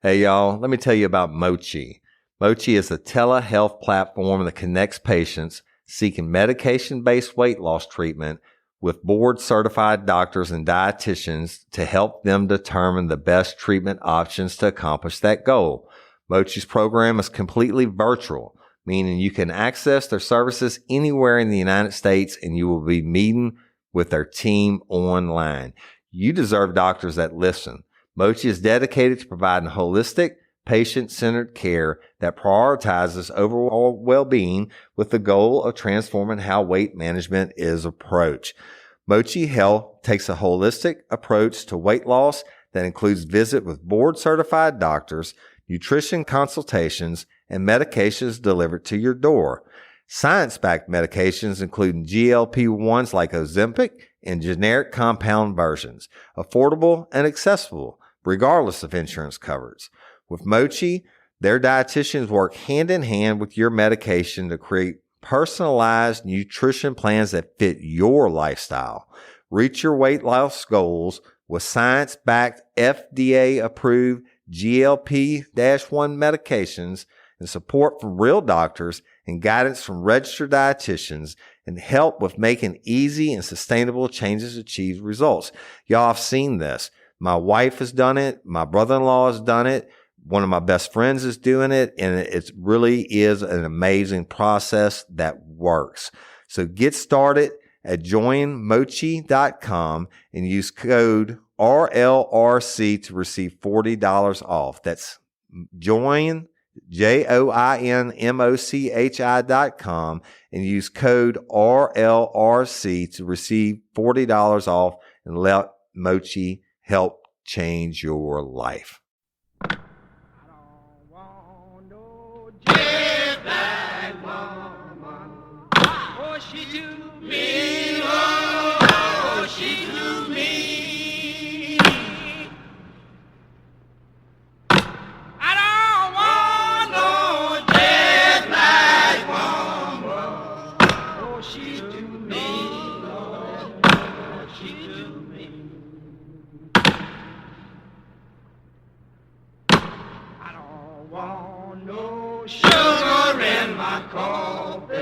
Hey y'all, let me tell you about Mochi. Mochi is a telehealth platform that connects patients seeking medication-based weight loss treatment with board-certified doctors and dietitians to help them determine the best treatment options to accomplish that goal. Mochi's program is completely virtual, meaning you can access their services anywhere in the United States and you will be meeting with their team online. You deserve doctors that listen. Mochi is dedicated to providing holistic, patient-centered care that prioritizes overall well-being with the goal of transforming how weight management is approached. Mochi Health takes a holistic approach to weight loss that includes visit with board-certified doctors, nutrition consultations, and medications delivered to your door. Science-backed medications including GLP-1s like Ozempic and generic compound versions, affordable and accessible, regardless of insurance coverage. With Mochi, their dietitians work hand in hand with your medication to create personalized nutrition plans that fit your lifestyle. Reach your weight loss goals with science-backed, FDA-approved GLP-1 medications and support from real doctors and guidance from registered dietitians and help with making easy and sustainable changes to achieve results. Y'all have seen this. My wife has done it. My brother-in-law has done it. One of my best friends is doing it. And it really is an amazing process that works. So get started at joinmochi.com and use code RLRC to receive $40 off. That's joinmochi.com and use code RLRC to receive $40 off and let Mochi help change your life. I don't want no jet black woman. Oh, she to me, oh, she to me. I don't want no jet black woman. Oh, she to me, oh, she to me. I don't want no sugar in my coffee.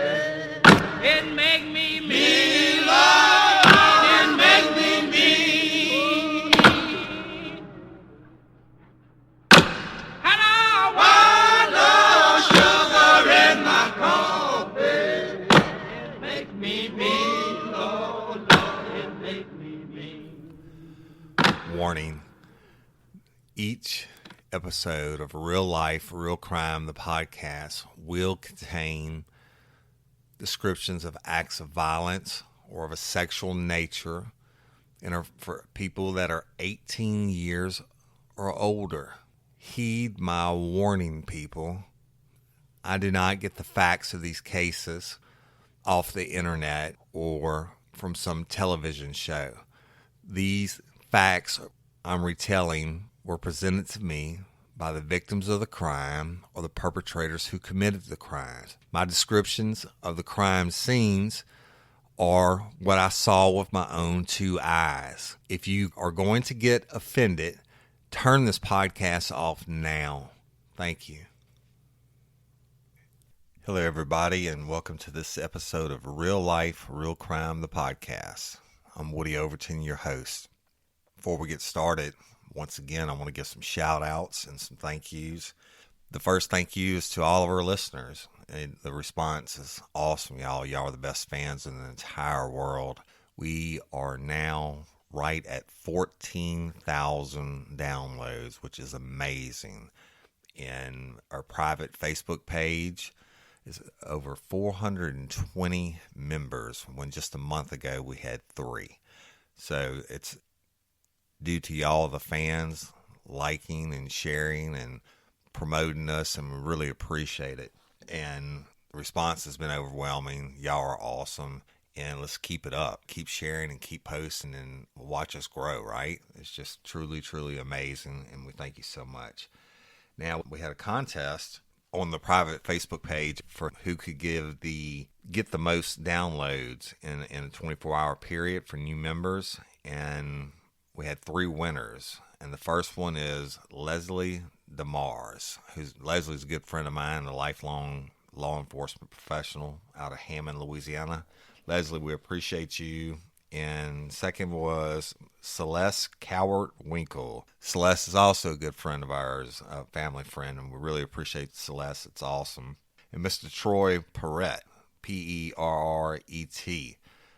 It make me mean, Lord. It make me mean. I don't want no sugar in my coffee. It make me mean, Lord, Lord. It make me mean. Warning. Each episode of Real Life, Real Crime, the podcast, will contain descriptions of acts of violence or of a sexual nature and are for people that are 18 years or older. Heed my warning, people. I do not get the facts of these cases off the internet or from some television show. These facts I'm retelling were presented to me by the victims of the crime or the perpetrators who committed the crimes. My descriptions of the crime scenes are what I saw with my own two eyes. If you are going to get offended, turn this podcast off now. Thank you. Hello, everybody, and welcome to this episode of Real Life, Real Crime, the podcast. I'm Woody Overton, your host. Before we get started, once again, I want to give some shout outs and some thank yous. The first thank you is to all of our listeners. And the response is awesome, y'all. Y'all are the best fans in the entire world. We are now right at 14,000 downloads, which is amazing. And our private Facebook page is over 420 members, when just a month ago we had 3. So it's due to y'all, the fans, liking and sharing and promoting us, and we really appreciate it. And the response has been overwhelming. Y'all are awesome, and let's keep it up. Keep sharing and keep posting and watch us grow, right? It's just truly, truly amazing, and we thank you so much. Now, we had a contest on the private Facebook page for who could get the most downloads in a 24-hour period for new members, and we had 3 winners. And the first one is Leslie DeMars, who's Leslie's a good friend of mine, a lifelong law enforcement professional out of Hammond, Louisiana. Leslie, we appreciate you. And second was Celeste Cowart Winkle. Celeste is also a good friend of ours, a family friend, and we really appreciate Celeste. It's awesome. And Mr. Troy Perrett, Perret.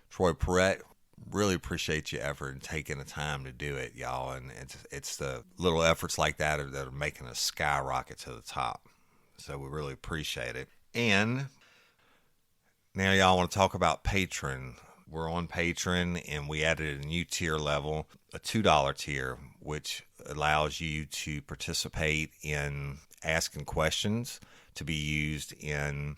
Troy Perrett, really appreciate your effort and taking the time to do it, y'all. And it's the little efforts like that are making us skyrocket to the top. So we really appreciate it. And now y'all want to talk about Patreon. We're on Patreon, and we added a new tier level, a $2 tier, which allows you to participate in asking questions to be used in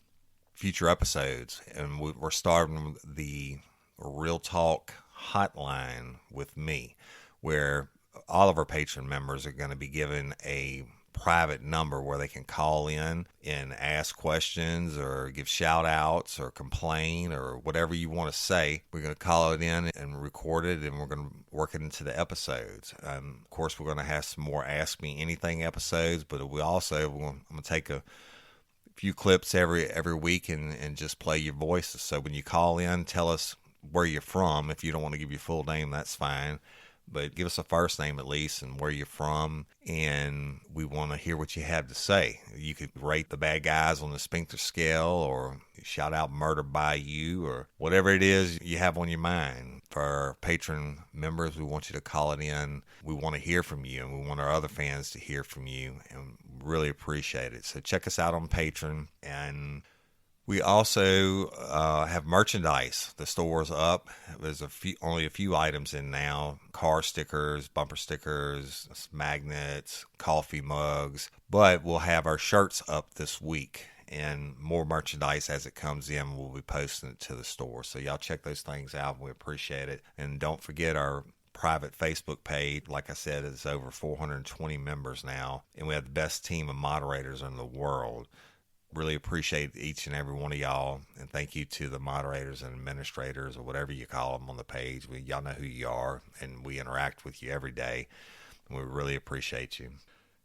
future episodes. And we're starting the Real Talk hotline with me, where all of our Patreon members are going to be given a private number where they can call in and ask questions or give shout outs or complain or whatever you want to say. We're going to call it in and record it, and we're going to work it into the episodes. Of course, we're going to have some more Ask Me Anything episodes, but I'm going to take a few clips every week and just play your voices. So when you call in, tell us where you're from. If you don't want to give your full name, that's fine. But give us a first name at least and where you're from, and we want to hear what you have to say. You could rate the bad guys on the Sphincter scale, or shout out Murder by You, or whatever it is you have on your mind. For our Patreon members, we want you to call it in. We want to hear from you, and we want our other fans to hear from you, and really appreciate it. So check us out on Patreon, and we also have merchandise. The store's up. There's only a few items in now. Car stickers, bumper stickers, magnets, coffee mugs. But we'll have our shirts up this week. And more merchandise as it comes in, we'll be posting it to the store. So y'all check those things out. We appreciate it. And don't forget our private Facebook page. Like I said, it's over 420 members now. And we have the best team of moderators in the world. Really appreciate each and every one of y'all, and thank you to the moderators and administrators, or whatever you call them on the page. Y'all know who you are, and we interact with you every day, and we really appreciate you.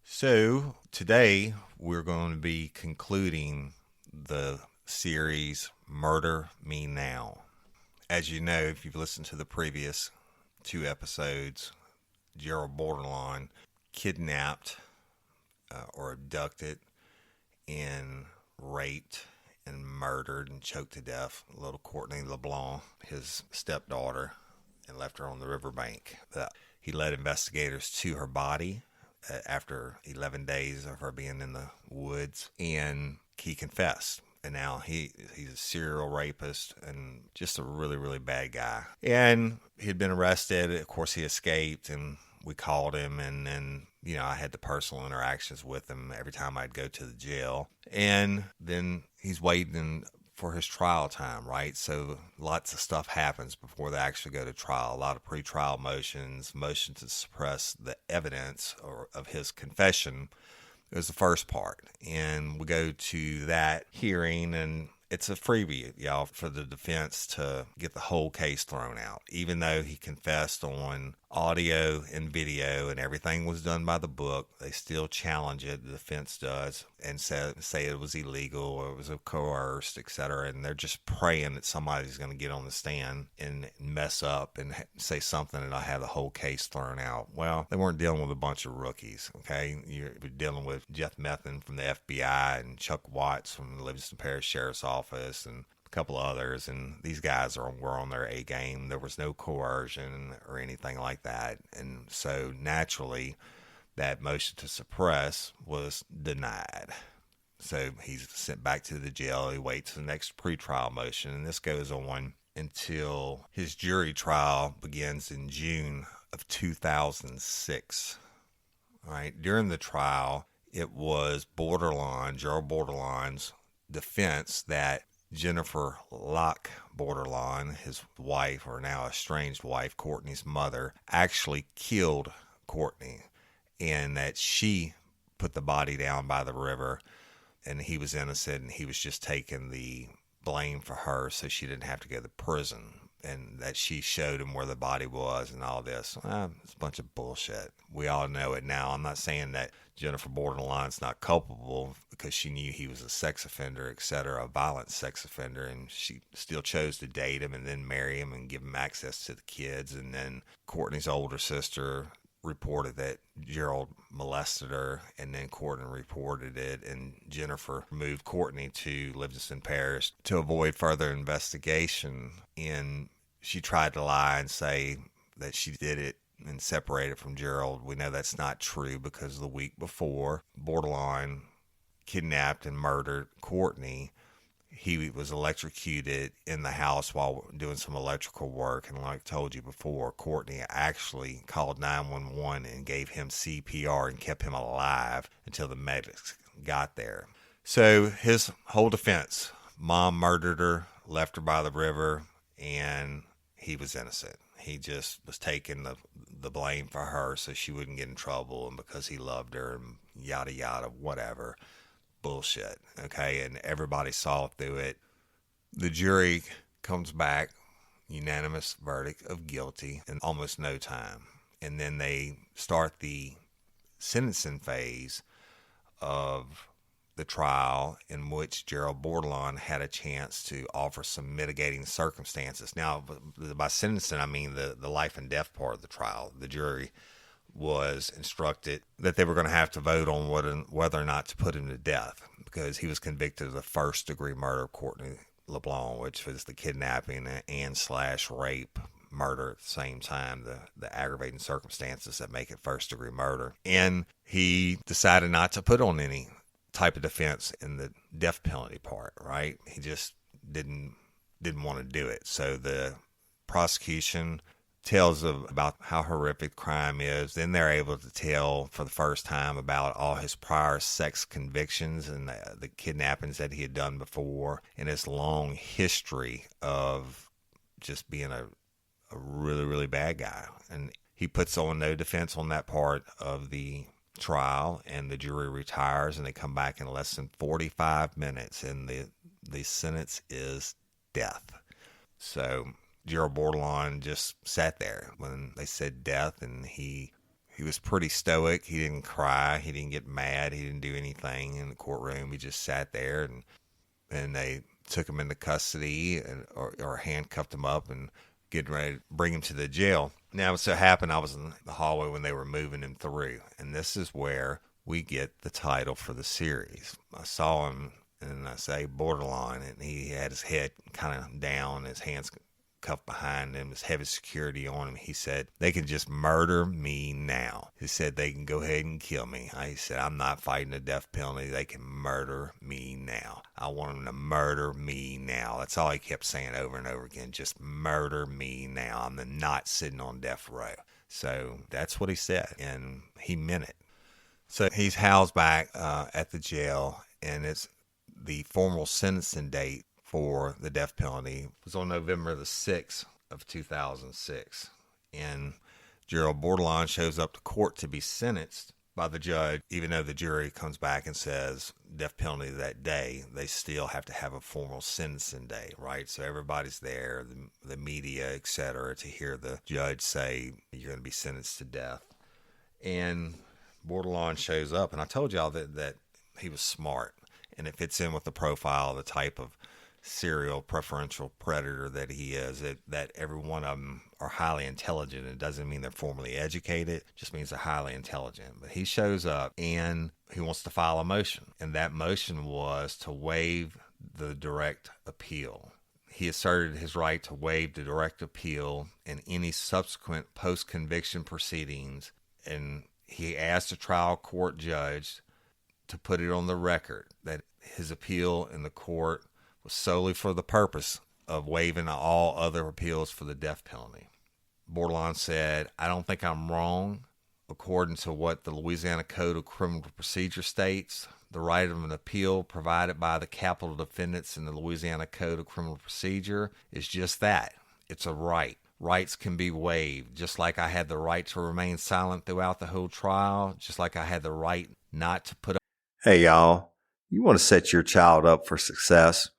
So today we're going to be concluding the series Murder Me Now. As you know, if you've listened to the previous 2 episodes, Gerald Bordelon kidnapped or abducted and raped and murdered and choked to death little Courtney LeBlanc, his stepdaughter, and left her on the riverbank. He led investigators to her body after 11 days of her being in the woods, and he confessed. And now he's a serial rapist and just a really, really bad guy. And he'd been arrested. Of course, he escaped, and we called him, and then, I had the personal interactions with him every time I'd go to the jail. And then he's waiting for his trial time, right? So lots of stuff happens before they actually go to trial. A lot of pretrial motions to suppress the evidence of his confession is the first part. And we go to that hearing, and it's a freebie, y'all, for the defense to get the whole case thrown out. Even though he confessed on audio and video and everything was done by the book, they still challenge it, the defense does, and say it was illegal or it was coerced, etc. And they're just praying that somebody's going to get on the stand and mess up and say something and I'll have the whole case thrown out. Well, they weren't dealing with a bunch of rookies, okay? You're dealing with Jeff Methan from the FBI and Chuck Watts from the Livingston Parish Sheriff's Office and a couple of others, and these guys were on their A game. There was no coercion or anything like that, and so naturally that motion to suppress was denied. So he's sent back to the jail. He waits the next pretrial motion, and this goes on until his jury trial begins in June of 2006. All right, during the trial, it was Gerald Bordelon's defense that Jennifer Locke Bordelon, his wife, or now estranged wife, Courtney's mother, actually killed Courtney, and that she put the body down by the river, and he was innocent, and he was just taking the blame for her so she didn't have to go to prison. and that she showed him where the body was and all this. It's a bunch of bullshit. We all know it now. I'm not saying that Jennifer Borderline's not culpable because she knew he was a sex offender, etc., a violent sex offender, and she still chose to date him and then marry him and give him access to the kids. And then Courtney's older sister reported that Gerald molested her, and then Courtney reported it, and Jennifer moved Courtney to Livingston Parish to avoid further investigation. And she tried to lie and say that she did it and separated from Gerald. We know that's not true because the week before, Borderline kidnapped and murdered Courtney. He was electrocuted in the house while doing some electrical work. And like I told you before, Courtney actually called 911 and gave him CPR and kept him alive until the medics got there. So his whole defense, mom murdered her, left her by the river, and he was innocent. He just was taking the blame for her so she wouldn't get in trouble, and because he loved her and yada yada, whatever. Bullshit. Okay, and everybody saw through it. The jury comes back, unanimous verdict of guilty in almost no time. And then they start the sentencing phase of the trial, in which Gerald Bordelon had a chance to offer some mitigating circumstances. Now, by sentencing, I mean the life and death part of the trial. The jury was instructed that they were going to have to vote on whether or not to put him to death, because he was convicted of the first-degree murder of Courtney LeBlanc, which was the kidnapping and /rape murder at the same time, the aggravating circumstances that make it first-degree murder. And he decided not to put on any type of defense in the death penalty part, right? He just didn't want to do it. So the prosecution tells about how horrific crime is. Then they're able to tell for the first time about all his prior sex convictions and the kidnappings that he had done before, and his long history of just being a really, really bad guy. And he puts on no defense on that part of the trial, and the jury retires, and they come back in less than 45 minutes, and the sentence is death. So Gerald Bordelon just sat there when they said death, and he was pretty stoic. He didn't cry. He didn't get mad. He didn't do anything in the courtroom. He just sat there, and they took him into custody or handcuffed him up and getting ready to bring him to the jail. Now, it so happened I was in the hallway when they were moving him through, and this is where we get the title for the series. I saw him, and I say Borderline, and he had his head kind of down, his hands cuffed behind him, his heavy security on him. He said, "They can just murder me now." He said, "They can go ahead and kill me." He said, "I'm not fighting the death penalty. They can murder me now. I want them to murder me now." That's all he kept saying over and over again. Just murder me now. I'm not sitting on death row. So that's what he said, and he meant it. So he's housed back at the jail, and it's the formal sentencing date for the death penalty was on November the 6th of 2006. And Gerald Bordelon shows up to court to be sentenced by the judge. Even though the jury comes back and says death penalty that day, they still have to have a formal sentencing day, right? So everybody's there, the media, etc., to hear the judge say you're going to be sentenced to death. And Bordelon shows up, and I told y'all that he was smart, and it fits in with the profile, the type of serial preferential predator that he is, that every one of them are highly intelligent. It doesn't mean they're formally educated, it just means they're highly intelligent. But he shows up and he wants to file a motion, and that motion was to waive the direct appeal. He asserted his right to waive the direct appeal and any subsequent post-conviction proceedings, and he asked the trial court judge to put it on the record that his appeal in the court was solely for the purpose of waiving all other appeals for the death penalty. Bordelon said, "I don't think I'm wrong. According to what the Louisiana Code of Criminal Procedure states, the right of an appeal provided by the capital defendants in the Louisiana Code of Criminal Procedure is just that. It's a right. Rights can be waived, just like I had the right to remain silent throughout the whole trial, just like I had the right not to put up." Hey, y'all. You want to set your child up for success?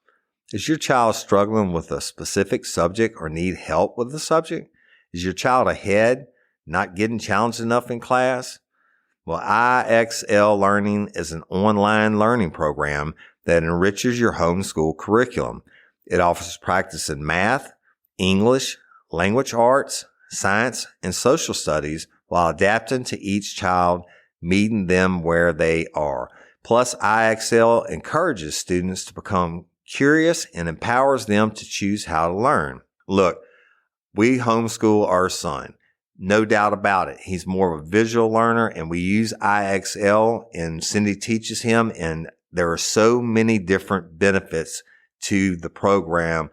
Is your child struggling with a specific subject or need help with the subject? Is your child ahead, not getting challenged enough in class? Well, IXL Learning is an online learning program that enriches your homeschool curriculum. It offers practice in math, English, language arts, science, and social studies while adapting to each child, meeting them where they are. Plus, IXL encourages students to become curious and empowers them to choose how to learn. Look, we homeschool our son. No doubt about it. He's more of a visual learner, and we use IXL, and Cindy teaches him, and there are so many different benefits to the program.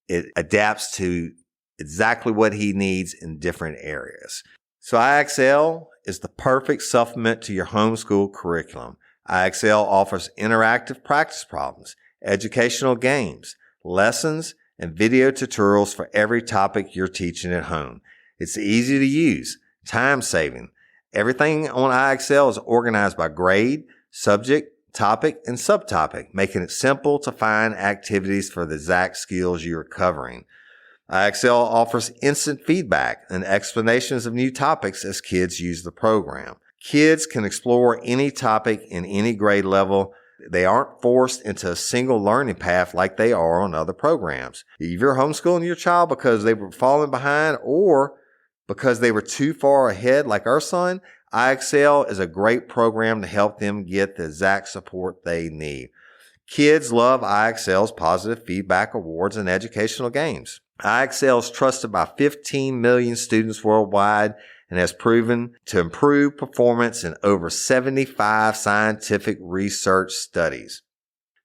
It adapts to exactly what he needs in different areas. So IXL is the perfect supplement to your homeschool curriculum. IXL offers interactive practice problems, educational games, lessons, and video tutorials for every topic you're teaching at home. It's easy to use, time-saving. Everything on IXL is organized by grade, subject, topic, and subtopic, making it simple to find activities for the exact skills you're covering. IXL offers instant feedback and explanations of new topics as kids use the program. Kids can explore any topic in any grade level. They aren't forced into a single learning path like they are on other programs. If you're homeschooling your child because they were falling behind or because they were too far ahead like our son, IXL is a great program to help them get the exact support they need. Kids love IXL's positive feedback awards and educational games. IXL is trusted by 15 million students worldwide and has proven to improve performance in over 75 scientific research studies.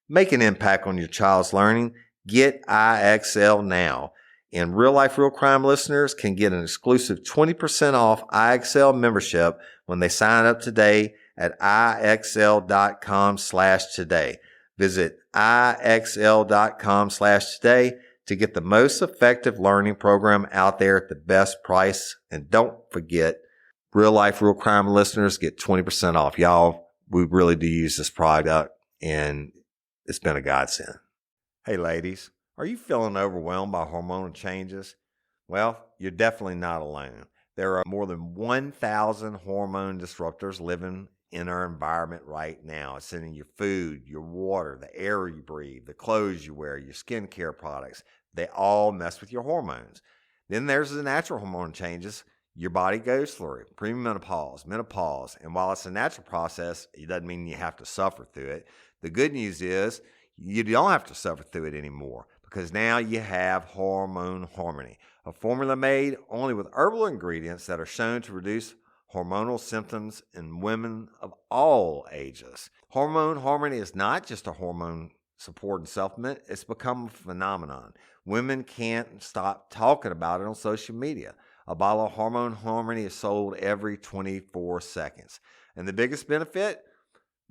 Make an impact on your child's learning. Get IXL now. And Real Life Real Crime listeners can get an exclusive 20% off IXL membership when they sign up today at IXL.com/today. Visit IXL.com/today to get the most effective learning program out there at the best price. And don't forget, Real Life Real Crime listeners get 20% off. Y'all, we really do use this product, and it's been a godsend. Hey, ladies. Are you feeling overwhelmed by hormonal changes? Well, you're definitely not alone. There are more than 1,000 hormone disruptors living in our environment right now. It's in your food, your water, the air you breathe, the clothes you wear, your skincare products. They all mess with your hormones. Then there's the natural hormone changes your body goes through, premenopause, menopause. And while it's a natural process, it doesn't mean you have to suffer through it. The good news is you don't have to suffer through it anymore, because now you have Hormone Harmony, a formula made only with herbal ingredients that are shown to reduce hormonal symptoms in women of all ages. Hormone Harmony is not just a hormone supporting supplement, it's become a phenomenon. Women can't stop talking about it on social media. A bottle of Hormone Harmony is sold every 24 seconds. And the biggest benefit?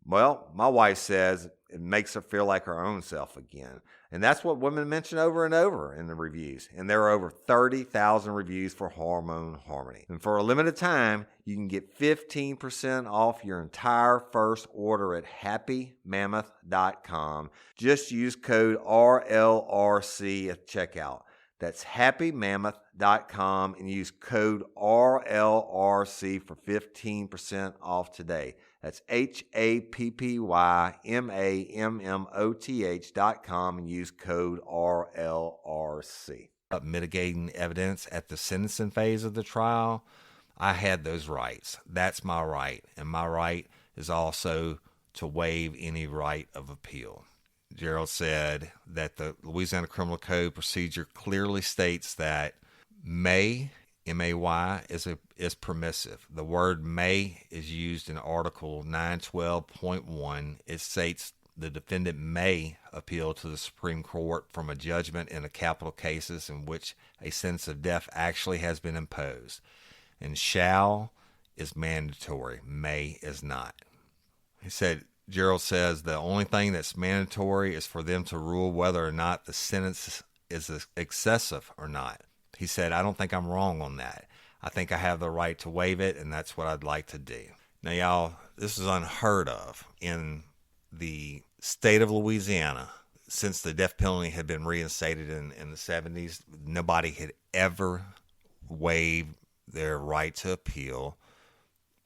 Well, my wife says it makes her feel like her own self again. And that's what women mention over and over in the reviews. And there are over 30,000 reviews for Hormone Harmony. And for a limited time, you can get 15% off your entire first order at happymammoth.com. Just use code RLRC at checkout. That's happymammoth.com and use code RLRC for 15% off today. That's happymammoth.com and use code RLRC. Mitigating evidence at the sentencing phase of the trial, I had those rights. That's my right. And my right is also to waive any right of appeal. Gerald said that the Louisiana Criminal Code procedure clearly states that may, M-A-Y, is permissive. The word may is used in Article 912.1. It states the defendant may appeal to the Supreme Court from a judgment in a capital cases in which a sentence of death actually has been imposed. And shall is mandatory. May is not. He said, Gerald says the only thing that's mandatory is for them to rule whether or not the sentence is excessive or not. He said, I don't think I'm wrong on that. I think I have the right to waive it, and that's what I'd like to do. Now, y'all, this is unheard of in the state of Louisiana. since the death penalty had been reinstated in the 70s, nobody had ever waived their right to appeal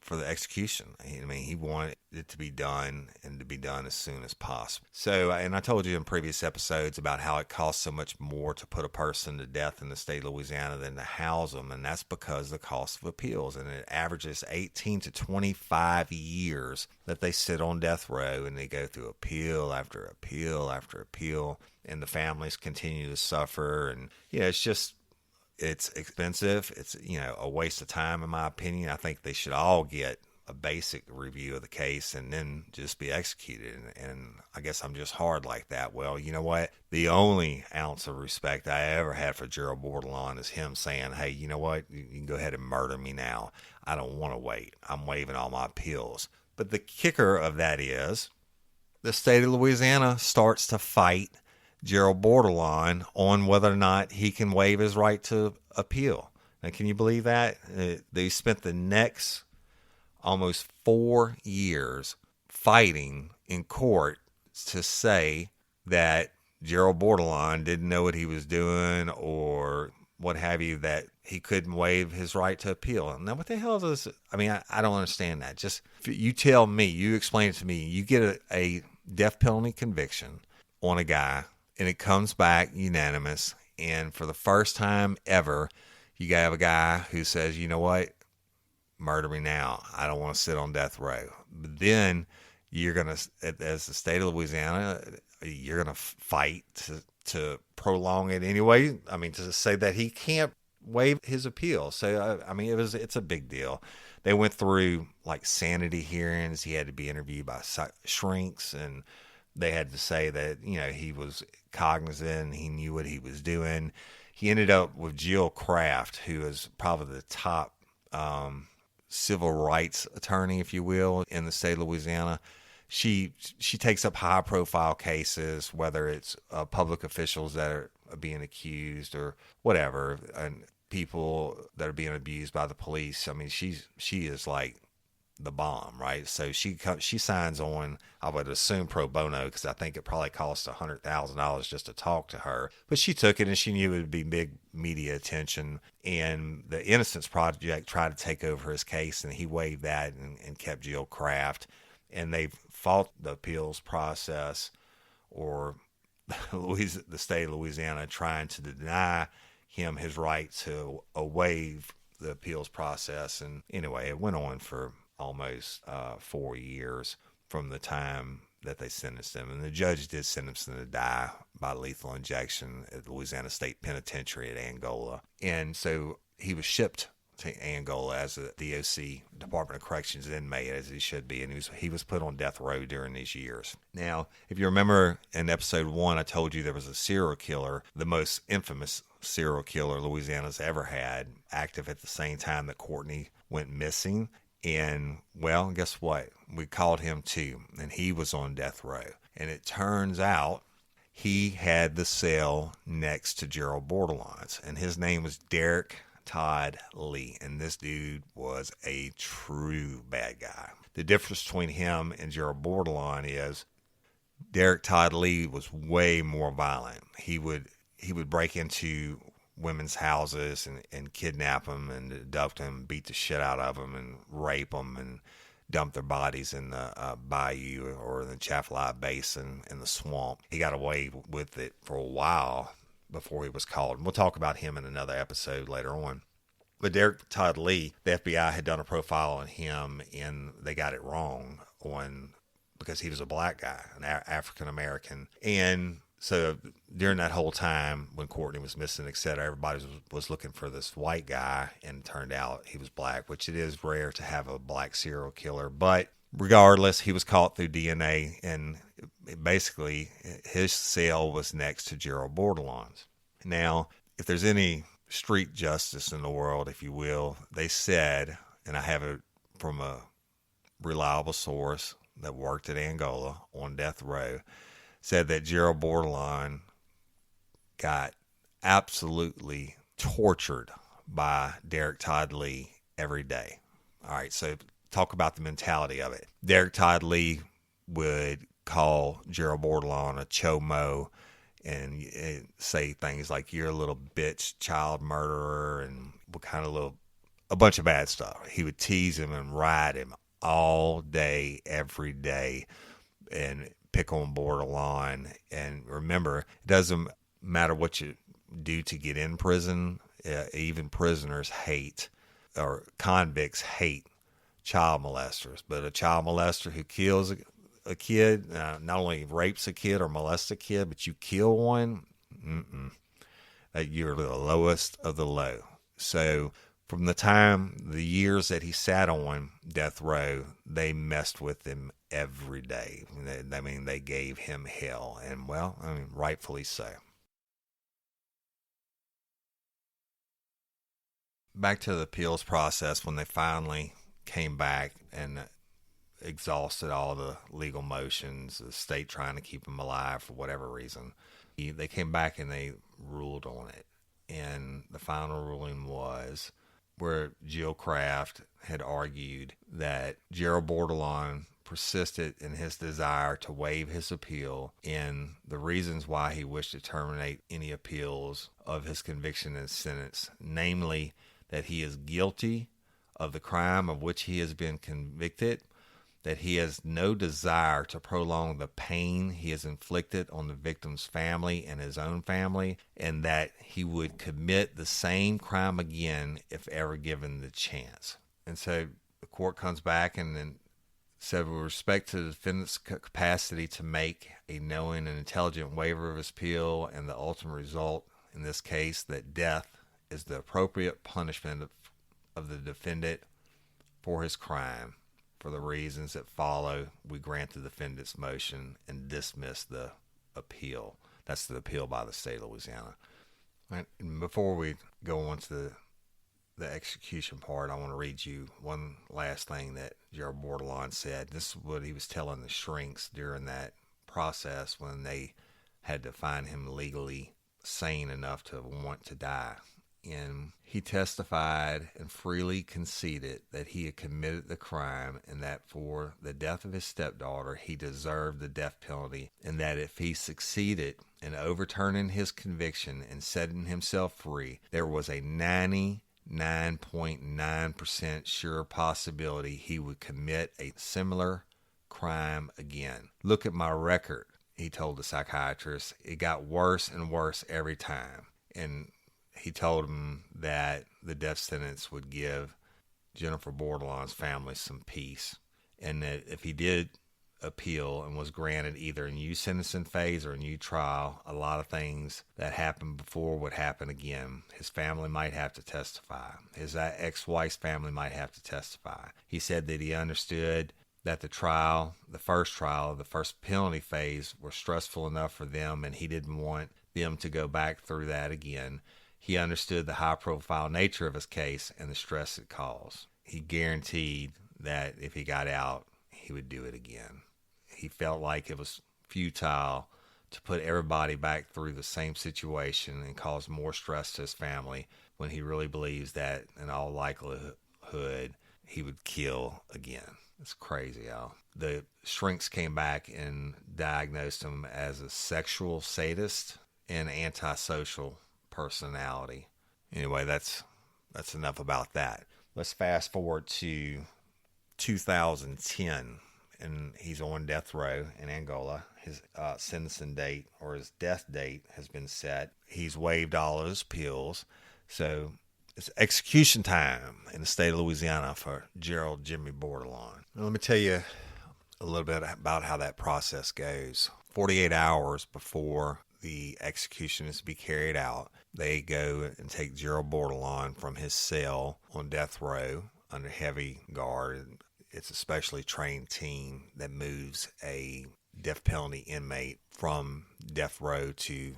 for the execution. I mean, he wanted it to be done and to be done as soon as possible. So, and I told you in previous episodes about how it costs so much more to put a person to death in the state of Louisiana than to house them, and that's because of the cost of appeals. And it averages 18 to 25 years that they sit on death row, and they go through appeal after appeal after appeal, and the families continue to suffer. And, it's expensive. It's, a waste of time, in my opinion. I think they should all get a basic review of the case and then just be executed. And I guess I'm just hard like that. Well, you know what? The only ounce of respect I ever had for Gerald Bordelon is him saying, hey, you know what? You can go ahead and murder me now. I don't want to wait. I'm waiving all my appeals. But the kicker of that is the state of Louisiana starts to fight Gerald Bordelon on whether or not he can waive his right to appeal. Now, can you believe that? They spent the next almost 4 years fighting in court to say that Gerald Bordelon didn't know what he was doing or what have you, that he couldn't waive his right to appeal. Now, what the hell is this? I mean, I don't understand that. Just you tell me, you explain it to me. You get a death penalty conviction on a guy, and it comes back unanimous. And for the first time ever, you have a guy who says, you know what? Murder me now. I don't want to sit on death row. But then you're going to, as the state of Louisiana, you're going to fight to prolong it anyway. I mean, to say that he can't waive his appeal. So, I mean, it's a big deal. They went through like sanity hearings. He had to be interviewed by shrinks, and they had to say that, he was cognizant, he knew what he was doing. He ended up with Jill Kraft, who is probably the top civil rights attorney, if you will, in the state of Louisiana. She takes up high profile cases, whether it's public officials that are being accused or whatever, and people that are being abused by the police. I mean, she is like the bomb, right? So she signs on, I would assume pro bono, because I think it probably cost $100,000 just to talk to her. But she took it, and she knew it would be big media attention. And the Innocence Project tried to take over his case, and he waived that and kept Jill Kraft. And they fought the appeals process, or the state of Louisiana trying to deny him his right to waive the appeals process. And anyway, it went on for almost 4 years from the time that they sentenced him. And the judge did sentence him to die by lethal injection at the Louisiana State Penitentiary at Angola. And so he was shipped to Angola as a DOC, Department of Corrections inmate, as he should be. And he was put on death row during these years. Now, if you remember in episode 1, I told you there was a serial killer, the most infamous serial killer Louisiana's ever had, active at the same time that Courtney went missing. And, well, guess what? We called him too, and he was on death row. And it turns out he had the cell next to Gerald Bordelon's, and his name was Derek Todd Lee. And this dude was a true bad guy. The difference between him and Gerald Bordelon is Derek Todd Lee was way more violent. He would break into women's houses and kidnap them and abduct them, beat the shit out of them, and rape them and dump their bodies in the bayou or the Chaffalot Basin in the swamp. He got away with it for a while before he was caught. And we'll talk about him in another episode later on. But Derek Todd Lee, the FBI had done a profile on him, and they got it wrong because he was a black guy, an African American. And so during that whole time when Courtney was missing, et cetera, everybody was looking for this white guy, and it turned out he was black, which it is rare to have a black serial killer. But regardless, he was caught through DNA, and basically his cell was next to Gerald Bordelon's. Now, if there's any street justice in the world, if you will, they said, and I have it from a reliable source that worked at Angola on death row, said that Gerald Bordelon got absolutely tortured by Derek Todd Lee every day. All right, so talk about the mentality of it. Derek Todd Lee would call Gerald Bordelon a chomo and say things like, "You're a little bitch, child murderer," and what kind of a bunch of bad stuff. He would tease him and ride him all day, every day, and pick on Bordelon. And remember, it doesn't matter what you do to get in prison. Even prisoners hate, or convicts hate, child molesters. But a child molester who kills a kid, not only rapes a kid or molests a kid, but you kill one, you're the lowest of the low. So from the years that he sat on death row, they messed with him every day. I mean, they gave him hell, and well, I mean, rightfully so. Back to the appeals process, when they finally came back and exhausted all the legal motions, the state trying to keep him alive for whatever reason, they came back and they ruled on it. And the final ruling was where Jill Kraft had argued that Gerald Bordelon persisted in his desire to waive his appeal, and the reasons why he wished to terminate any appeals of his conviction and sentence, namely that he is guilty of the crime of which he has been convicted, that he has no desire to prolong the pain he has inflicted on the victim's family and his own family, and that he would commit the same crime again if ever given the chance. And so the court comes back and then said, with respect to the defendant's capacity to make a knowing and intelligent waiver of his appeal, and the ultimate result in this case, that death is the appropriate punishment of the defendant for his crime. For the reasons that follow, we grant the defendant's motion and dismiss the appeal. That's the appeal by the state of Louisiana. And before we go on to the execution part, I want to read you one last thing that Gerald Bordelon said. This is what he was telling the shrinks during that process when they had to find him legally sane enough to want to die. And he testified and freely conceded that he had committed the crime, and that for the death of his stepdaughter, he deserved the death penalty, and that if he succeeded in overturning his conviction and setting himself free, there was a 99.9% sure possibility he would commit a similar crime again. "Look at my record," he told the psychiatrist. "It got worse and worse every time." And he told him that the death sentence would give Jennifer Bordelon's family some peace, and that if he did appeal and was granted either a new sentencing phase or a new trial, a lot of things that happened before would happen again. His family might have to testify. His ex-wife's family might have to testify. He said that he understood that the first penalty phase, was stressful enough for them, and he didn't want them to go back through that again. He understood the high-profile nature of his case and the stress it caused. He guaranteed that if he got out, he would do it again. He felt like it was futile to put everybody back through the same situation and cause more stress to his family, when he really believes that, in all likelihood, he would kill again. It's crazy, y'all. The shrinks came back and diagnosed him as a sexual sadist and antisocial personality. Anyway, that's enough about that. Let's fast forward to 2010, and he's on death row in Angola. His sentencing date, or his death date, has been set. He's waived all of his appeals, so it's execution time in the state of Louisiana for Gerald Jimmy Bordelon. Now, let me tell you a little bit about how that process goes. 48 hours before the execution is to be carried out, they go and take Gerald Bordelon from his cell on death row under heavy guard. It's a specially trained team that moves a death penalty inmate from death row to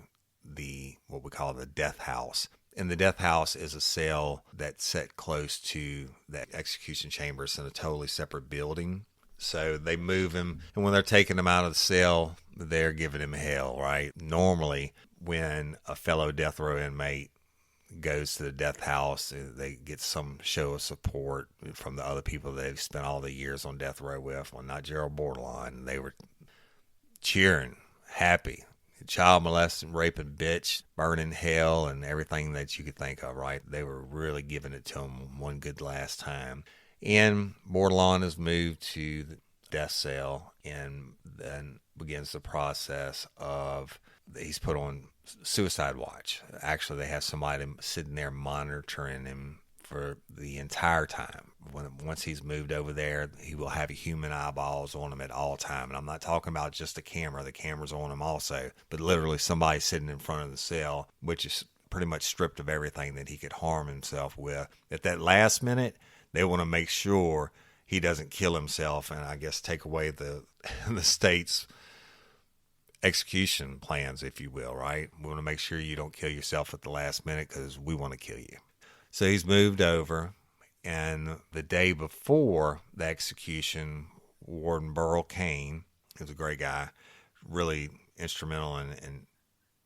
what we call the death house. And the death house is a cell that's set close to the execution chambers in a totally separate building. So they move him, and when they're taking him out of the cell, they're giving him hell, right? Normally, when a fellow death row inmate goes to the death house, they get some show of support from the other people they've spent all the years on death row with. Well, not Gerald Bordelon. cheering, happy. Child molesting, raping bitch, burning hell, and everything that you could think of, right? They were really giving it to him one good last time. And Bordelon is moved to the death cell and then begins the process of, he's put on suicide watch. Actually, they have somebody sitting there monitoring him for the entire time. Once he's moved over there, he will have human eyeballs on him at all time. And I'm not talking about just a camera. The camera's on him also. But literally somebody sitting in front of the cell, which is pretty much stripped of everything that he could harm himself with. At that last minute, they want to make sure he doesn't kill himself and, I guess, take away the state's execution plans, if you will, right? We want to make sure you don't kill yourself at the last minute because we want to kill you. So he's moved over, and the day before the execution, Warden Burl Cain, who's a great guy, really instrumental in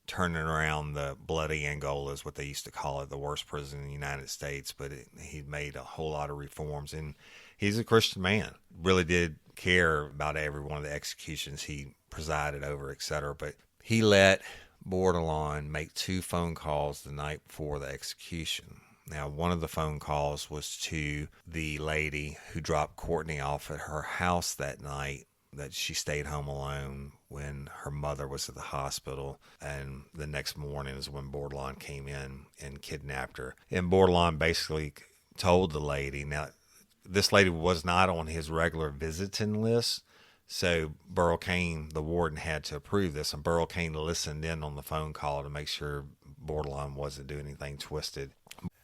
turning around the bloody Angola, is what they used to call it, the worst prison in the United States, but he made a whole lot of reforms, and he's a Christian man, really did care about every one of the executions he presided over, etc. But he let Bordelon make 2 phone calls the night before the execution. Now, one of the phone calls was to the lady who dropped Courtney off at her house that night, that she stayed home alone when her mother was at the hospital. And the next morning is when Bordelon came in and kidnapped her. And Bordelon basically told the lady, now, this lady was not on his regular visiting list, so Burl Cain, the warden, had to approve this, and Burl Cain listened in on the phone call to make sure Bordelon wasn't doing anything twisted.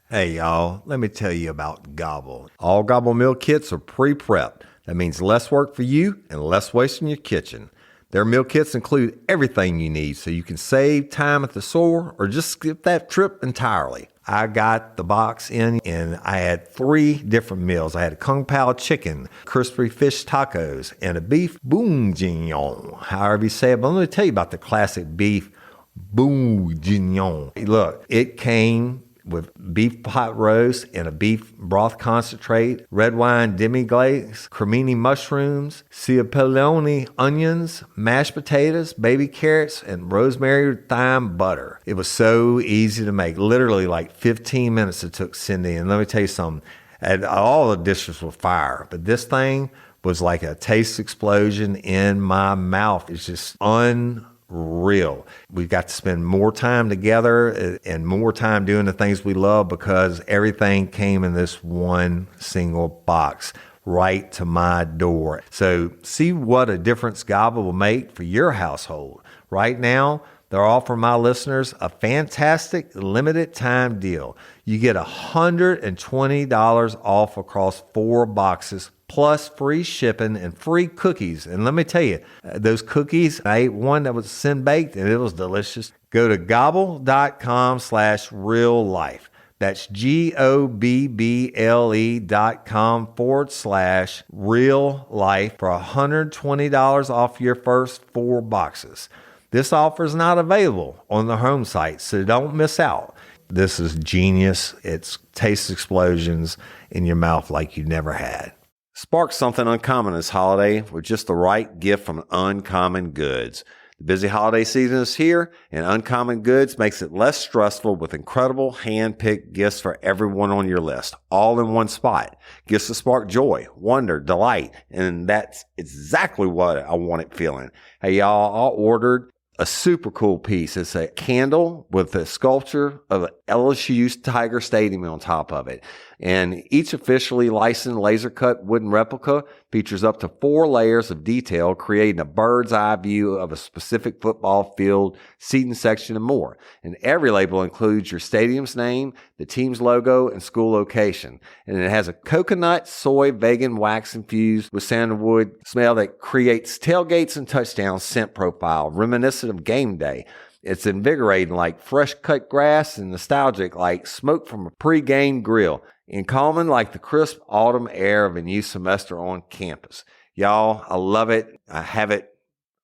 Hey, y'all, let me tell you about Gobble. All Gobble meal kits are pre-prepped. That means less work for you and less waste in your kitchen. Their meal kits include everything you need so you can save time at the store or just skip that trip entirely. I got the box in and I had 3 different meals. I had a Kung Pao chicken, crispy fish tacos, and a beef bourguignon, however you say it. But let me tell you about the classic beef bourguignon. Look, it came with beef pot roast and a beef broth concentrate, red wine demi-glace, cremini mushrooms, cipollone onions, mashed potatoes, baby carrots, and rosemary thyme butter. It was so easy to make. Literally like 15 minutes it took Cindy. And let me tell you something, and all the dishes were fire, but this thing was like a taste explosion in my mouth. It's just unreal. We've got to spend more time together and more time doing the things we love because everything came in this one single box right to my door. So see what a difference Gobble will make for your household. Right now, they're offering my listeners a fantastic limited time deal. You get $120 off across 4 boxes plus free shipping and free cookies. And let me tell you, those cookies, I ate one that was sin baked and it was delicious. Go to gobble.com/real life. That's GOBBLE.com/real life for $120 off your first 4 boxes. This offer is not available on the home site, so don't miss out. This is genius. It's taste explosions in your mouth like you never had. Spark something uncommon this holiday with just the right gift from Uncommon Goods. The busy holiday season is here, and Uncommon Goods makes it less stressful with incredible hand-picked gifts for everyone on your list, all in one spot. Gifts that spark joy, wonder, delight, and that's exactly what I wanted feeling. Hey, y'all, I ordered a super cool piece. It's a candle with a sculpture of LSU's Tiger Stadium on top of it. And each officially licensed laser cut wooden replica features up to 4 layers of detail, creating a bird's eye view of a specific football field, seating section, and more. And every label includes your stadium's name, the team's logo, and school location. And it has a coconut, soy, vegan wax infused with sandalwood smell that creates tailgates and touchdowns scent profile, reminiscent of game day. It's invigorating like fresh cut grass and nostalgic like smoke from a pre-game grill, and calming like the crisp autumn air of a new semester on campus. Y'all, I love it. I have it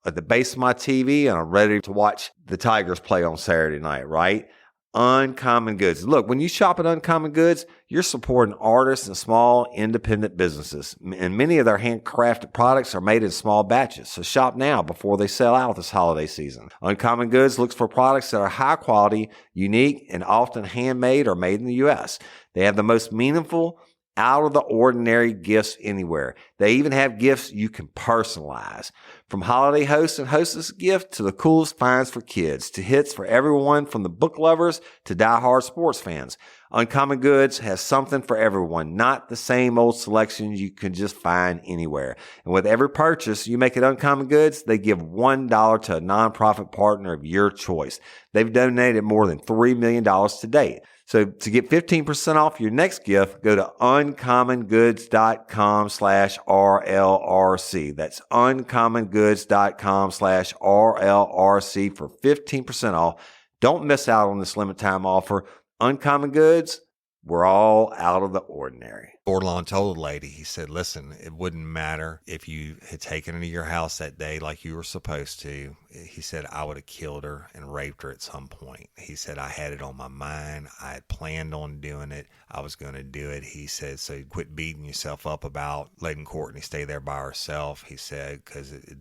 at the base of my TV and I'm ready to watch the Tigers play on Saturday night, right? Uncommon Goods. Look, when you shop at Uncommon Goods, you're supporting artists and small independent businesses. And many of their handcrafted products are made in small batches. So shop now before they sell out this holiday season. Uncommon Goods looks for products that are high quality, unique, and often handmade or made in the U.S. They have the most meaningful, out of the ordinary gifts anywhere. They even have gifts you can personalize. From holiday hosts and hostess gifts to the coolest finds for kids, to hits for everyone from the book lovers to diehard sports fans. Uncommon Goods has something for everyone, not the same old selections you can just find anywhere. And with every purchase you make at Uncommon Goods, they give $1 to a nonprofit partner of your choice. They've donated more than $3 million to date. So to get 15% off your next gift, go to uncommongoods.com/RLRC. That's uncommongoods.com/RLRC for 15% off. Don't miss out on this limited time offer. Uncommon Goods, we're all out of the ordinary. Bordelon told the lady, he said, listen, it wouldn't matter if you had taken her to your house that day like you were supposed to. He said, I would have killed her and raped her at some point. He said, I had it on my mind. I had planned on doing it. I was going to do it. He said, so quit beating yourself up about letting Courtney stay there by herself. He said, because it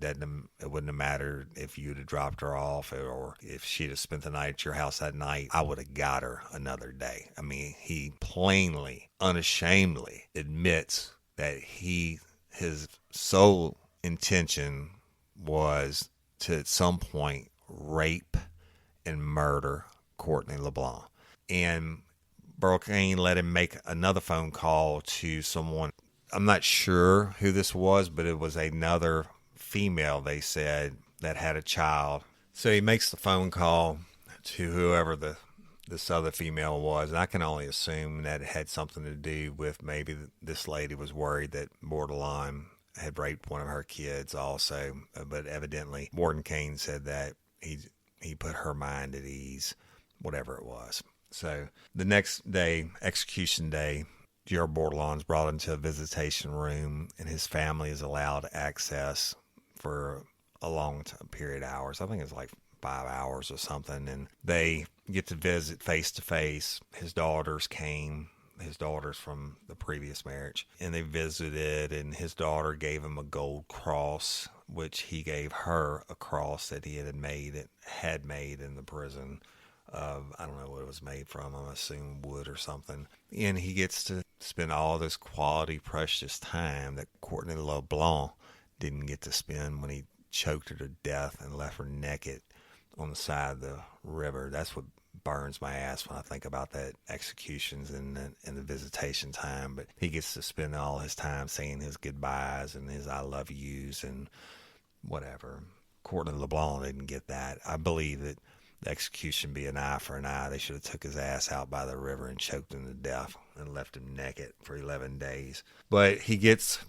wouldn't have mattered if you'd have dropped her off or if she'd have spent the night at your house that night. I would have got her another day. I mean, he plainly, unashamedly admits that his sole intention was to at some point rape and murder Courtney LeBlanc. And Burl Cain let him make another phone call to someone. I'm not sure who this was, but it was another female, they said, that had a child. So he makes the phone call to whoever this other female was, and I can only assume that it had something to do with maybe this lady was worried that Bordelon had raped one of her kids also, but evidently Warden Cain said that he put her mind at ease, whatever it was. So the next day, execution day, Gerald Bordelon's brought into a visitation room, and his family is allowed access for a long period of hours. I think it's like 5 hours or something, and they get to visit face to face. His daughters came, his daughters from the previous marriage, and they visited, and his daughter gave him a gold cross, which he gave her a cross that he had made in the prison. I don't know what it was made from. I'm assuming wood or something. And he gets to spend all this quality, precious time that Courtney LeBlanc didn't get to spend when he choked her to death and left her naked on the side of the river. That's what burns my ass when I think about that executions and the visitation time. But he gets to spend all his time saying his goodbyes and his I love yous and whatever. Courtney LeBlanc didn't get that. I believe that the execution be an eye for an eye. They should have took his ass out by the river and choked him to death and left him naked for 11 days. But he gets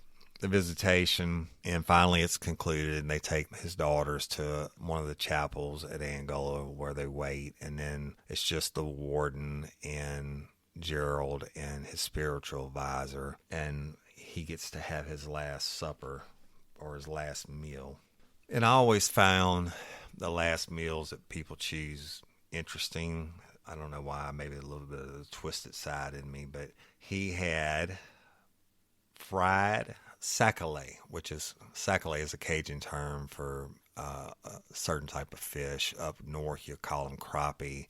the visitation, and finally it's concluded, and they take his daughters to one of the chapels at Angola where they wait, and then it's just the warden and Gerald and his spiritual advisor, and he gets to have his last supper or his last meal. And I always found the last meals that people choose interesting. I don't know why, maybe a little bit of the twisted side in me, but he had fried sakale, which is a Cajun term for a certain type of fish. Up north, you call them crappie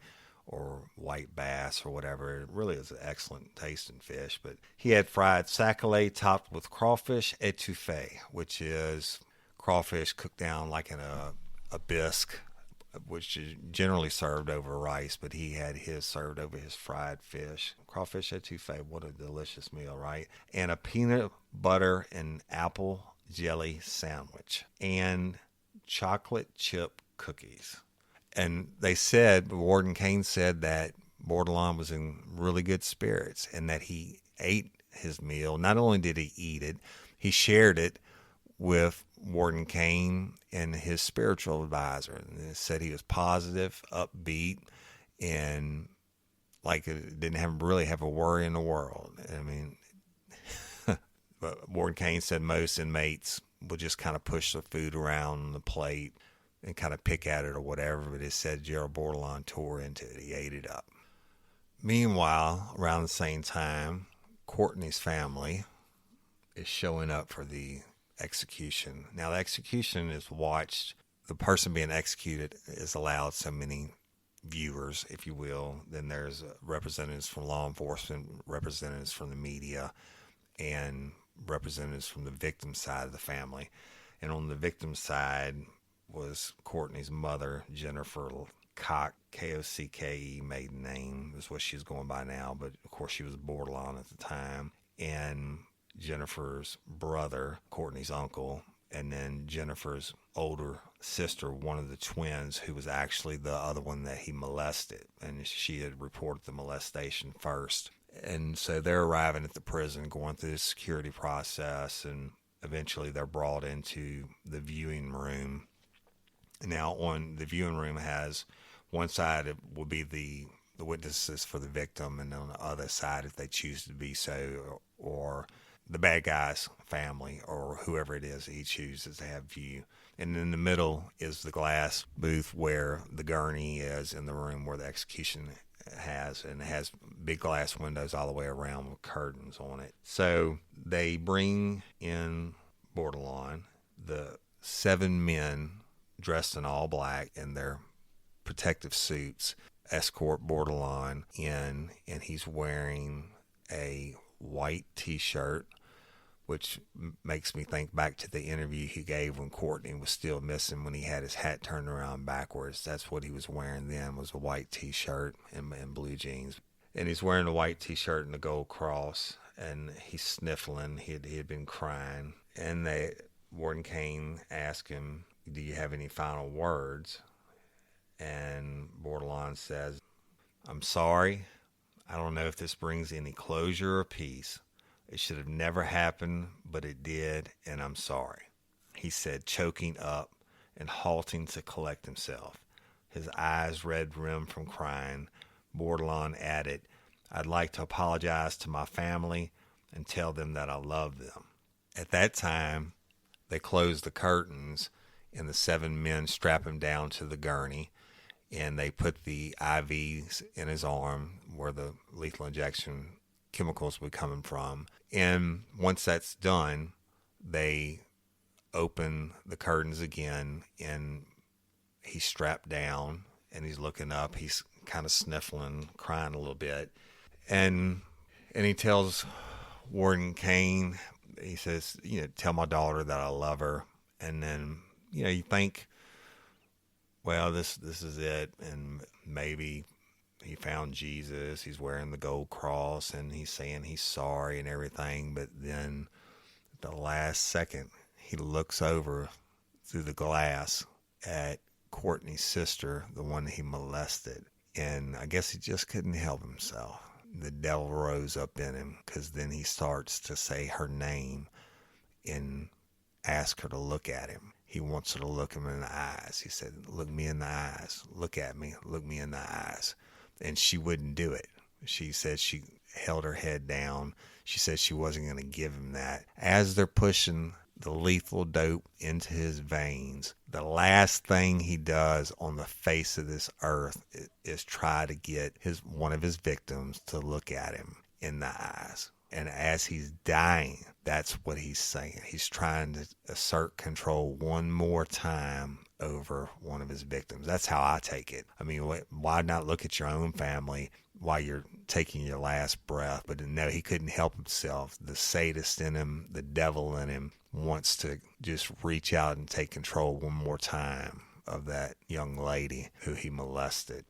or white bass or whatever. It really is an excellent tasting fish. But he had fried sakale topped with crawfish etouffee, which is crawfish cooked down like in a bisque, which is generally served over rice, but he had his served over his fried fish. Crawfish etouffee, what a delicious meal, right? And a peanut butter and apple jelly sandwich and chocolate chip cookies. And they said, Warden Cain said that Bordelon was in really good spirits and that he ate his meal. Not only did he eat it, he shared it with Warden Cain and his spiritual advisor, and it said he was positive, upbeat, and like didn't really have a worry in the world. I mean, but Warden Cain said most inmates would just kind of push the food around the plate and kind of pick at it or whatever, but it said Gerald Bordelon tore into it. He ate it up. Meanwhile, around the same time, Courtney's family is showing up for the execution. Now, the execution is watched. The person being executed is allowed so many viewers, if you will. Then there's representatives from law enforcement, representatives from the media, and representatives from the victim side of the family. And on the victim side was Courtney's mother, Jennifer Koch, Kocke, maiden name is what she's going by now, but of course she was borderline at the time. And Jennifer's brother, Courtney's uncle, and then Jennifer's older sister, one of the twins, who was actually the other one that he molested. And she had reported the molestation first. And so they're arriving at the prison, going through the security process, and eventually they're brought into the viewing room. Now, on the viewing room has one side, it will be the witnesses for the victim, and on the other side, if they choose to be so, or the bad guy's family, or whoever it is he chooses to have view. And in the middle is the glass booth where the gurney is in the room where the execution has, and it has big glass windows all the way around with curtains on it. So they bring in Bordelon, the 7 men dressed in all black in their protective suits, escort Bordelon in, and he's wearing a white t-shirt, which makes me think back to the interview he gave when Courtney was still missing, when he had his hat turned around backwards. That's what he was wearing then, was a white t-shirt and blue jeans. And he's wearing a white t-shirt and a gold cross, and he's sniffling. He had been crying. And Warden Kane asked him, "Do you have any final words?" And Bordelon says, "I'm sorry. I don't know if this brings any closure or peace. It should have never happened, but it did, and I'm sorry," he said, choking up and halting to collect himself, his eyes red-rimmed from crying. Bordelon added, "I'd like to apologize to my family and tell them that I love them." At that time, they closed the curtains, and the 7 men strap him down to the gurney, and they put the IVs in his arm where the lethal injection chemicals were coming from. And once that's done, they open the curtains again, and he's strapped down, and he's looking up. He's kind of sniffling, crying a little bit. And he tells Warden Kane, he says, "Tell my daughter that I love her." And then, you think, well, this is it, and maybe he found Jesus. He's wearing the gold cross, and he's saying he's sorry and everything. But then, at the last second, he looks over through the glass at Courtney's sister, the one he molested, and I guess he just couldn't help himself. The devil rose up in him, because then he starts to say her name and ask her to look at him. He wants her to look him in the eyes. He said, "Look me in the eyes. Look at me. Look me in the eyes." And she wouldn't do it. She said she held her head down. She said she wasn't going to give him that. As they're pushing the lethal dope into his veins, the last thing he does on the face of this earth is try to get one of his victims to look at him in the eyes. And as he's dying, that's what he's saying. He's trying to assert control one more time over one of his victims. That's how I take it. I mean, why not look at your own family while you're taking your last breath? But no, he couldn't help himself. The sadist in him, the devil in him, wants to just reach out and take control one more time of that young lady who he molested.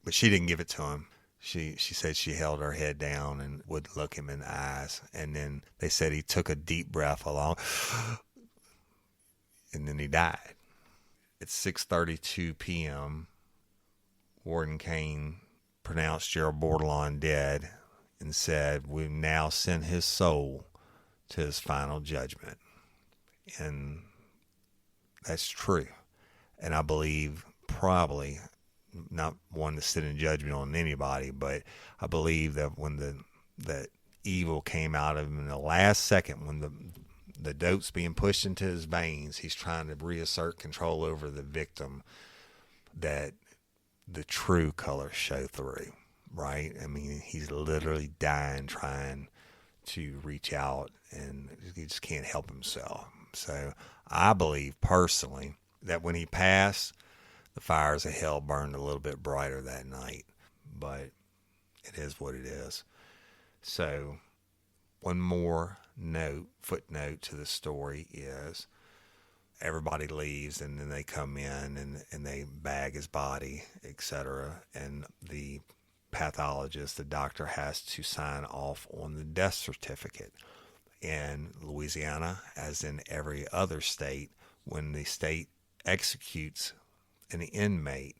But she didn't give it to him. She said she held her head down and would look him in the eyes. And then they said he took a deep breath along, and then he died. At 6:32 p.m., Warden Kane pronounced Gerald Bordelon dead and said, "We now send his soul to his final judgment." And that's true. And I believe, probably, not one to sit in judgment on anybody, but I believe that when that evil came out of him in the last second, when the dope's being pushed into his veins, he's trying to reassert control over the victim, that the true colors show through. right? I mean, he's literally dying trying to reach out, and he just can't help himself. So I believe personally that when he passed, the fires of hell burned a little bit brighter that night, but it is what it is. So one more footnote to the story is everybody leaves, and then they come in and they bag his body, etc. And the pathologist, the doctor, has to sign off on the death certificate. In Louisiana, as in every other state, when the state executes an inmate,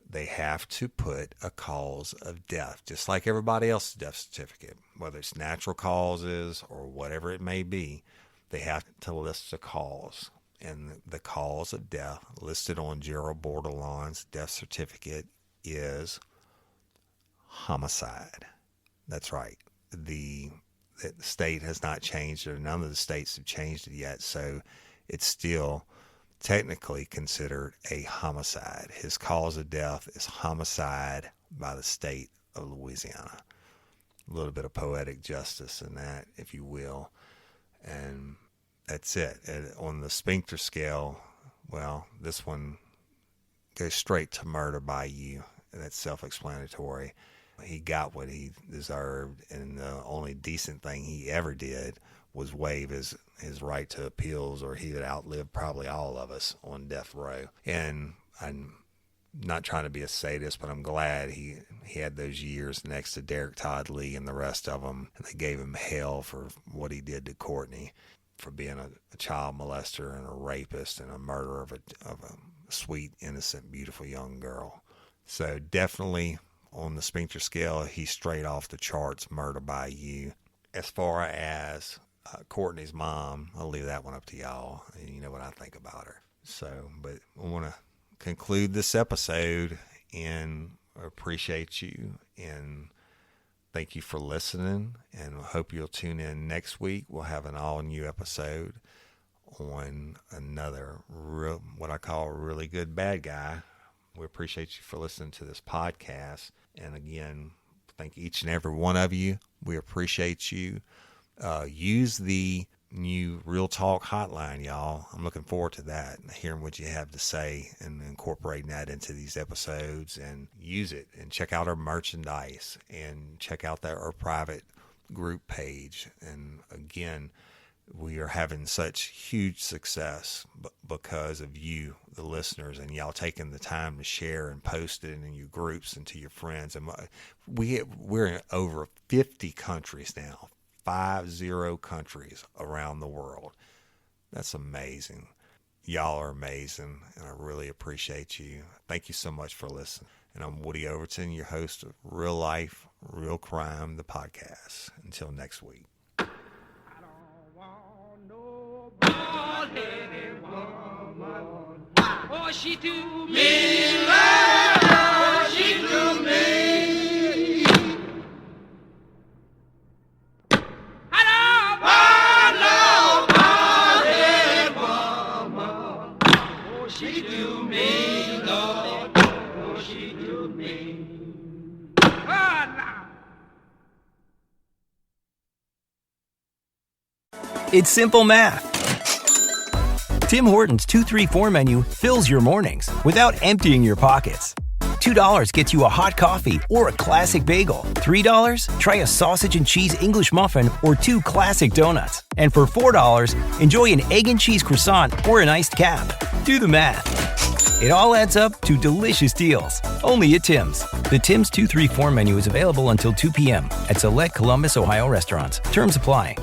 they have to put a cause of death, just like everybody else's death certificate, whether it's natural causes or whatever it may be. They have to list a cause, and the cause of death listed on Gerald Bordelon's death certificate is homicide. That's right. The state has not changed it, or none of the states have changed it yet, so it's still technically considered a homicide. His cause of death is homicide by the state of Louisiana. A little bit of poetic justice in that, if you will. And that's it. And on the sphincter scale, well, this one goes straight to murder by you. That's self-explanatory. He got what he deserved, and the only decent thing he ever did was waive his right to appeals, or he would outlive probably all of us on death row. And I'm not trying to be a sadist, but I'm glad he had those years next to Derek Todd Lee and the rest of them, and they gave him hell for what he did to Courtney, for being a child molester and a rapist and a murderer of a sweet, innocent, beautiful young girl. So definitely on the sphincter scale, he's straight off the charts, murder by you. As far as Courtney's mom, I'll leave that one up to y'all. You know what I think about her. So, but I want to conclude this episode and appreciate you and thank you for listening, and I hope you'll tune in next week. We'll have an all new episode on another what I call a really good bad guy. We appreciate you for listening to this podcast. And again, thank each and every one of you. We appreciate you. Use the new Real Talk hotline, y'all. I'm looking forward to that, hearing what you have to say and incorporating that into these episodes, and use it and check out our merchandise and check out our private group page. And again, we are having such huge success because of you, the listeners, and y'all taking the time to share and post it in your groups and to your friends. And we're in over 50 countries now, 50 countries around the world. That's amazing. Y'all are amazing, and I really appreciate you. Thank you so much for listening. And I'm Woody Overton, your host of Real Life, Real Crime, the podcast. Until next week. Oh, she do me love, oh, she do me. I don't want nobody, woman. Oh, she do me, Lord, oh, she do me. Oh, now. It's simple math. Tim Hortons 2-3-4 menu fills your mornings without emptying your pockets. $2 gets you a hot coffee or a classic bagel. $3, try a sausage and cheese English muffin or 2 classic donuts. And for $4, enjoy an egg and cheese croissant or an iced cap. Do the math. It all adds up to delicious deals. Only at Tim's. The Tim's 2-3-4 menu is available until 2 p.m. at select Columbus, Ohio restaurants. Terms apply.